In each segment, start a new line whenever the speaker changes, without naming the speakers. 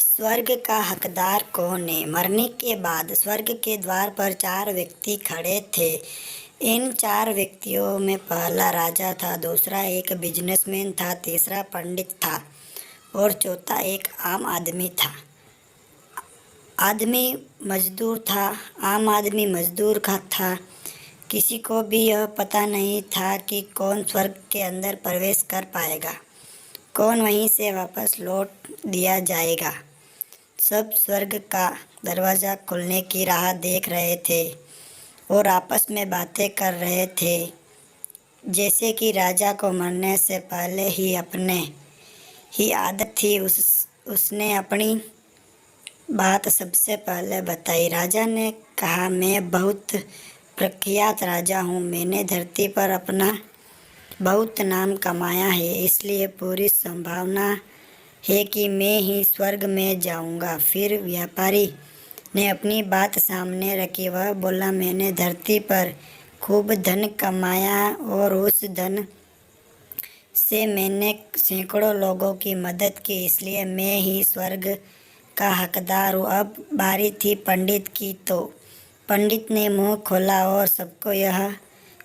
स्वर्ग का हकदार कौन है? मरने के बाद स्वर्ग के द्वार पर 4 व्यक्ति खड़े थे। इन 4 व्यक्तियों में पहला राजा था, दूसरा एक बिजनेसमैन था, तीसरा पंडित था और चौथा एक आम आदमी था। आदमी मजदूर था। आम आदमी मजदूर का था। किसी को भी यह पता नहीं था कि कौन स्वर्ग के अंदर प्रवेश कर पाएगा, कौन वहीं से वापस लौट दिया जाएगा। सब स्वर्ग का दरवाज़ा खुलने की राह देख रहे थे और आपस में बातें कर रहे थे, जैसे कि राजा को मरने से पहले ही अपने ही आदत थी। उसने अपनी बात सबसे पहले बताई। राजा ने कहा, मैं बहुत प्रख्यात राजा हूँ। मैंने धरती पर अपना बहुत नाम कमाया है, इसलिए पूरी संभावना है कि मैं ही स्वर्ग में जाऊंगा। फिर व्यापारी ने अपनी बात सामने रखी। वह बोला, मैंने धरती पर खूब धन कमाया और उस धन से मैंने सैकड़ों लोगों की मदद की, इसलिए मैं ही स्वर्ग का हकदार हूँ। अब बारी थी पंडित की, तो पंडित ने मुंह खोला और सबको यह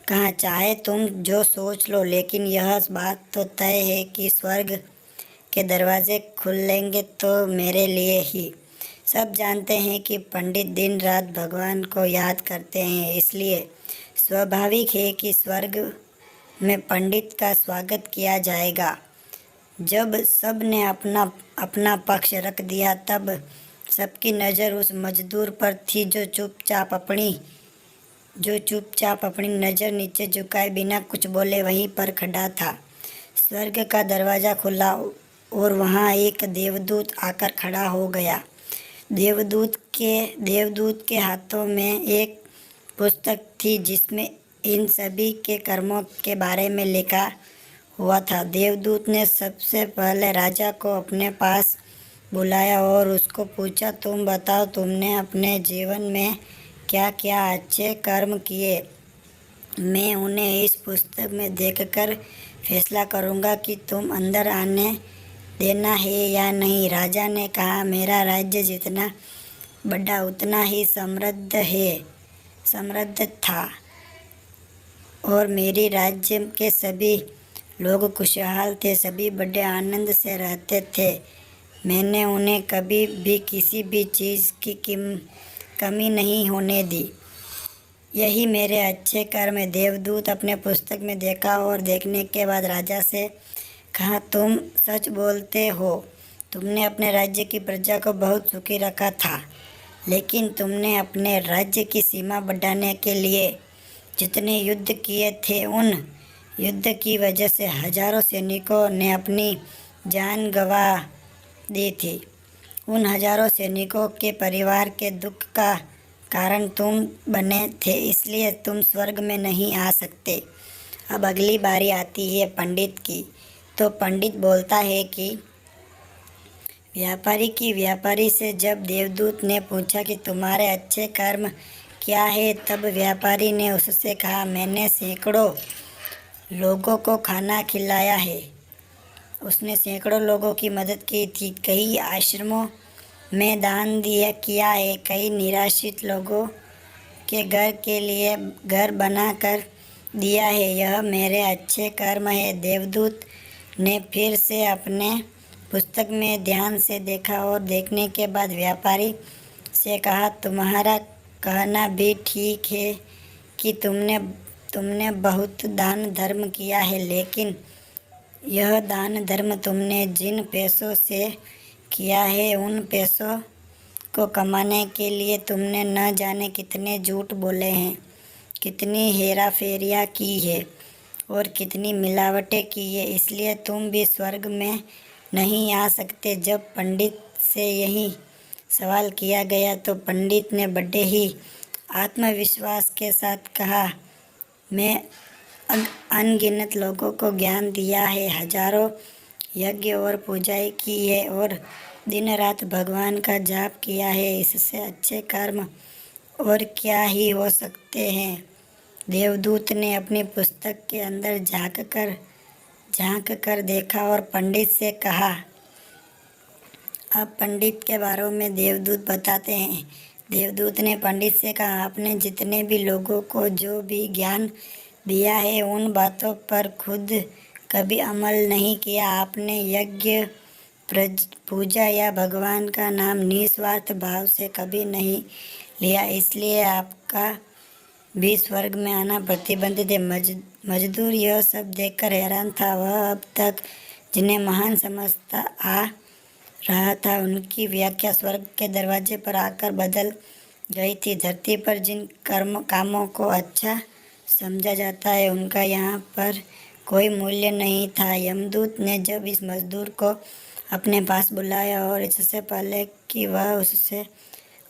कहा, चाहे तुम जो सोच लो, लेकिन यह बात तो तय है कि स्वर्ग के दरवाजे खुलेंगे तो मेरे लिए ही। सब जानते हैं कि पंडित दिन रात भगवान को याद करते हैं, इसलिए स्वाभाविक है कि स्वर्ग में पंडित का स्वागत किया जाएगा। जब सब ने अपना अपना पक्ष रख दिया, तब सबकी नज़र उस मजदूर पर थी जो चुपचाप अपनी नज़र नीचे झुकाए बिना कुछ बोले वहीं पर खड़ा था। स्वर्ग का दरवाज़ा खुला और वहाँ एक देवदूत आकर खड़ा हो गया। देवदूत के हाथों में एक पुस्तक थी जिसमें इन सभी के कर्मों के बारे में लिखा हुआ था। देवदूत ने सबसे पहले राजा को अपने पास बुलाया और उसको पूछा, तुम बताओ, तुमने अपने जीवन में क्या क्या अच्छे कर्म किए? मैं उन्हें इस पुस्तक में देखकर फैसला करूँगा कि तुम अंदर आने देना है या नहीं। राजा ने कहा, मेरा राज्य जितना बड़ा उतना ही समृद्ध था और मेरे राज्य के सभी लोग खुशहाल थे। सभी बड़े आनंद से रहते थे। मैंने उन्हें कभी भी किसी भी चीज़ की कमी नहीं होने दी। यही मेरे अच्छे कर्म है। देवदूत अपने पुस्तक में देखा और देखने के बाद राजा से कहा, तुम सच बोलते हो। तुमने अपने राज्य की प्रजा को बहुत सुखी रखा था, लेकिन तुमने अपने राज्य की सीमा बढ़ाने के लिए जितने युद्ध किए थे, उन युद्ध की वजह से हजारों सैनिकों ने अपनी जान गंवा दी थी। उन हजारों सैनिकों के परिवार के दुख का कारण तुम बने थे, इसलिए तुम स्वर्ग में नहीं आ सकते। अब अगली बारी आती है पंडित की। तो पंडित बोलता है कि व्यापारी से जब देवदूत ने पूछा कि तुम्हारे अच्छे कर्म क्या है, तब व्यापारी ने उससे कहा, मैंने सैकड़ों लोगों को खाना खिलाया है। उसने सैकड़ों लोगों की मदद की थी, कई आश्रमों में दान किया है, कई निराश्रित लोगों के घर के लिए घर बना कर दिया है। यह मेरे अच्छे कर्म है। देवदूत ने फिर से अपने पुस्तक में ध्यान से देखा और देखने के बाद व्यापारी से कहा, तुम्हारा कहना भी ठीक है कि तुमने बहुत दान धर्म किया है, लेकिन यह दान धर्म तुमने जिन पैसों से किया है, उन पैसों को कमाने के लिए तुमने न जाने कितने झूठ बोले हैं, कितनी हेरा फेरियाँ की है और कितनी मिलावटें की है, इसलिए तुम भी स्वर्ग में नहीं आ सकते। जब पंडित से यही सवाल किया गया तो पंडित ने बड़े ही आत्मविश्वास के साथ कहा, मैं अनगिनत लोगों को ज्ञान दिया है, हजारों यज्ञ और पूजाएं की है और दिन रात भगवान का जाप किया है। इससे अच्छे कर्म और क्या ही हो सकते हैं। देवदूत ने अपनी पुस्तक के अंदर झांक कर देखा और पंडित से कहा, अब पंडित के बारे में देवदूत बताते हैं। देवदूत ने पंडित से कहा, आपने जितने भी लोगों को जो भी ज्ञान दिया है उन बातों पर खुद कभी अमल नहीं किया। आपने यज्ञ, पूजा या भगवान का नाम निस्वार्थ भाव से कभी नहीं लिया, इसलिए आपका भी स्वर्ग में आना प्रतिबंधित है। मजदूर यह सब देखकर हैरान था। वह अब तक जिन्हें महान समझता आ रहा था उनकी व्याख्या स्वर्ग के दरवाजे पर आकर बदल गई थी। धरती पर जिन कामों को अच्छा समझा जाता है उनका यहाँ पर कोई मूल्य नहीं था। यमदूत ने जब इस मजदूर को अपने पास बुलाया और इससे पहले कि वह उससे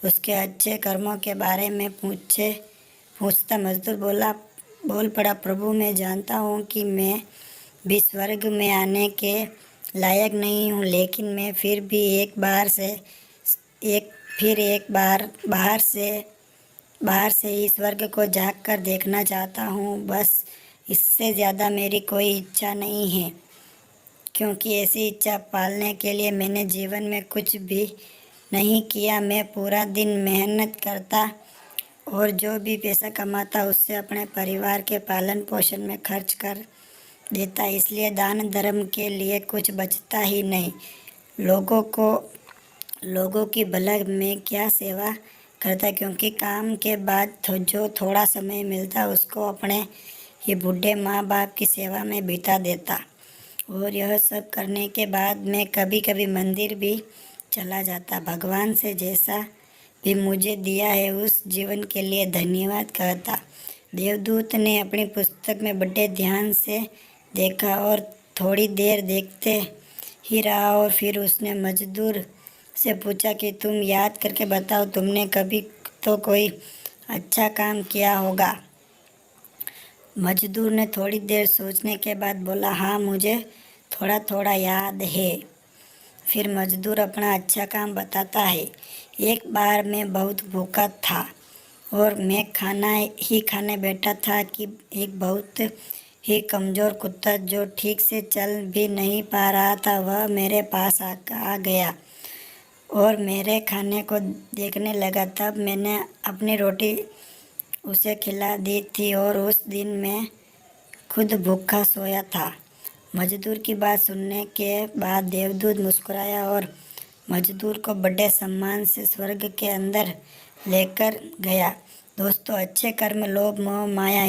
उसके अच्छे कर्मों के बारे में पूछता मजदूर बोल पड़ा, प्रभु, मैं जानता हूँ कि मैं भी स्वर्ग में आने के लायक नहीं हूँ, लेकिन मैं फिर भी एक बार बाहर से ही स्वर्ग को झांक कर देखना चाहता हूँ। बस इससे ज़्यादा मेरी कोई इच्छा नहीं है, क्योंकि ऐसी इच्छा पालने के लिए मैंने जीवन में कुछ भी नहीं किया। मैं पूरा दिन मेहनत करता और जो भी पैसा कमाता उससे अपने परिवार के पालन पोषण में खर्च कर देता, इसलिए दान धर्म के लिए कुछ बचता ही नहीं। लोगों की भलाई में क्या सेवा करता, क्योंकि काम के बाद जो थोड़ा समय मिलता उसको अपने ही बूढ़े माँ बाप की सेवा में बिता देता। और यह सब करने के बाद मैं कभी कभी मंदिर भी चला जाता। भगवान से जैसा भी मुझे दिया है उस जीवन के लिए धन्यवाद कहता। देवदूत ने अपनी पुस्तक में बड़े ध्यान से देखा और थोड़ी देर देखते ही रहा और फिर उसने मजदूर से पूछा कि तुम याद करके बताओ, तुमने कभी तो कोई अच्छा काम किया होगा। मजदूर ने थोड़ी देर सोचने के बाद बोला, हाँ, मुझे थोड़ा थोड़ा याद है। फिर मजदूर अपना अच्छा काम बताता है। एक बार मैं बहुत भूखा था और मैं खाने बैठा था कि एक बहुत ही कमज़ोर कुत्ता जो ठीक से चल भी नहीं पा रहा था वह मेरे पास आ गया और मेरे खाने को देखने लगा। तब मैंने अपनी रोटी उसे खिला दी थी और उस दिन मैं खुद भूखा सोया था। मजदूर की बात सुनने के बाद देवदूत मुस्कुराया और मजदूर को बड़े सम्मान से स्वर्ग के अंदर लेकर गया। दोस्तों, अच्छे कर्म लोभ मोह माया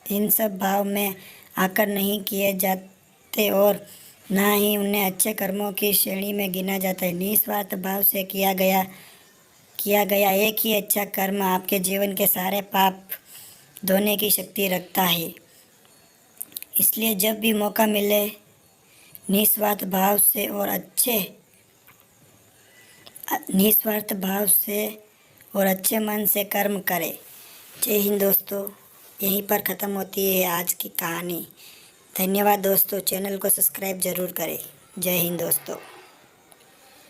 इन सब भाव में आकर नहीं किए जाते और ना ही उन्हें अच्छे कर्मों की श्रेणी में गिना जाता है। निस्वार्थ भाव से किया गया एक ही अच्छा कर्म आपके जीवन के सारे पाप धोने की शक्ति रखता है। इसलिए जब भी मौका मिले निस्वार्थ भाव से और अच्छे मन से कर्म करें। जय हिंद दोस्तों। यहीं पर ख़त्म होती है आज की कहानी। धन्यवाद दोस्तों। चैनल को सब्सक्राइब ज़रूर करें। जय हिंद दोस्तों।